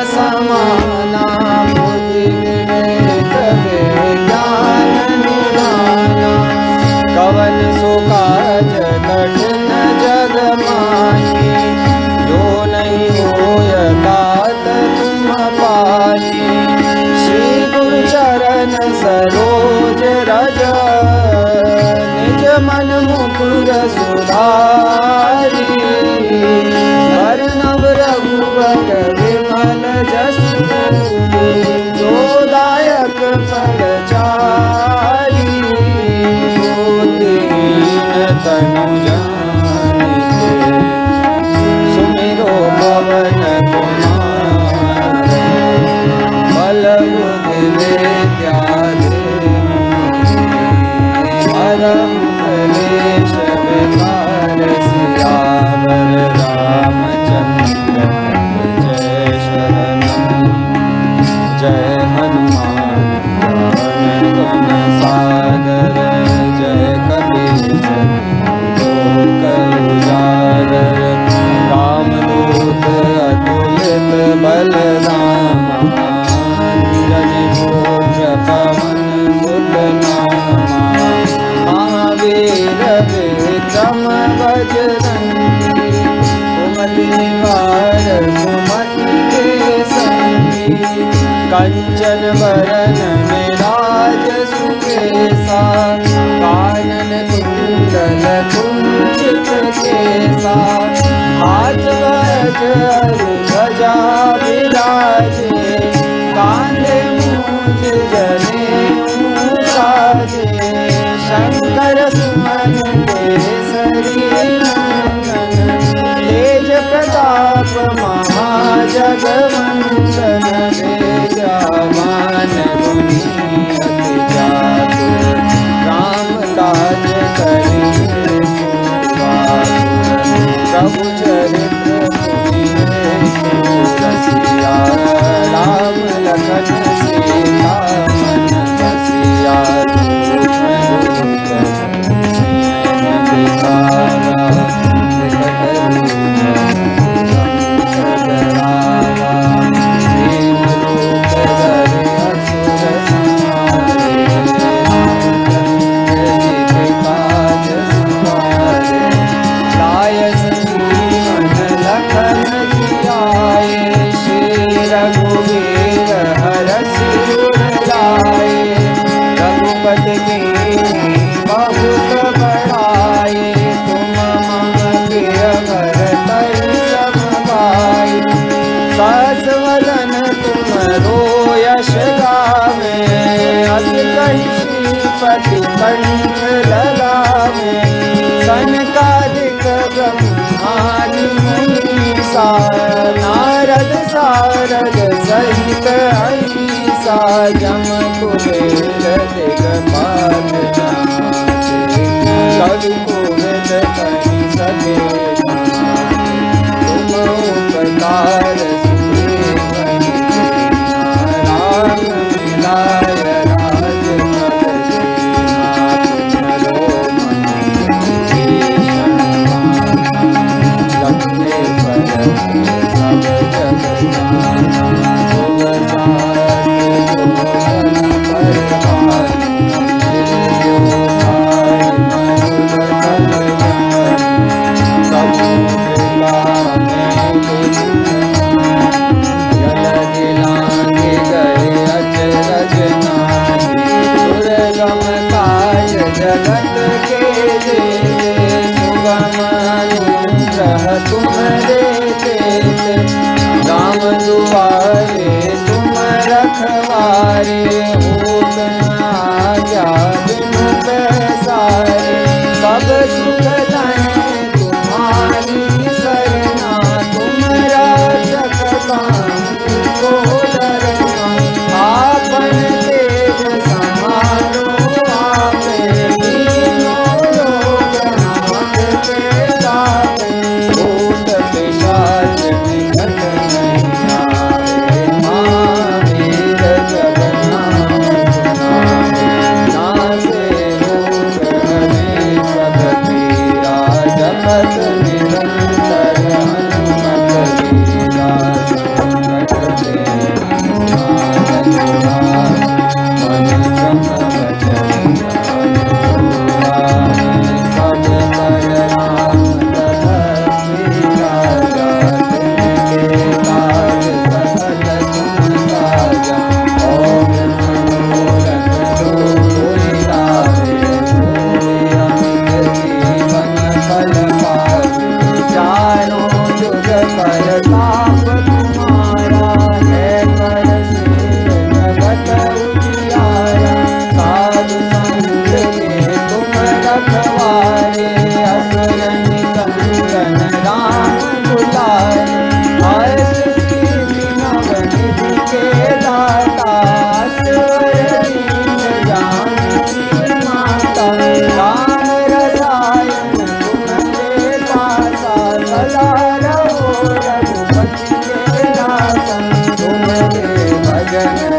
समाना बुद्धि विवेक विज्ञान निधाना। कवन सो काज कठिन जग माही, जो नहीं होय तात तुम पाही। श्री गुरु चरण सरोज रज, निज मन मुकुर सुधारी। अर्नव रघुबर विमल जसु, जो दायक फल चारी। बुद्धिहीन तनु जानिके, सुमिरो पवन कुमार। बल बुद्धि विद्या परम क्लेश विकार। सियावर रामचंद्र जय शरणम। जय हनुमान ज्ञान गुण सागर, जय कपीश लोक उजागर। रामदूत अतुलित बलधामा, अंजनी पुत्र पवन सुत नामा। महावीर विक्रम बजरंगी, कुमति निवार सुमति के संगी। कंचन वरन विराज सुकेसा, कानन कुंडल कुंचित केसा। हाथ वज्र ध्वजा विराजे, कांधे मूंज जनेऊ साजे। शंकर सुमन केसरी नंदन, तेज प्रताप महाजगवंदन। विद्यावान गुणी अति चातुर, राम काज करिबे सुबातुर। प्रभु चरित्र सुनिबे रसिया, राम लखन सीता मन बसिया। रघुवीर हरषि उर लाए, रघुपति कीन्ही बहुत बड़ाई। तुम मम प्रिय भरत सम भाई, सहस वदन तुमरो यश गावे। अस कहि श्रीपति कंठ लगावे, सनकादिक ब्रह्मादि मुनीसा। नारद सारद सहित अहिसा, जम कुबेर दिगपाल नाथे। कवि कोविद कहि सके नाथे, तुम उपकार सुग्रीव कीन्हा। राम मिलाय राजपद दीन्हा, तुमरो मन लखने पर सब जग जाना। तुम्हारे भजन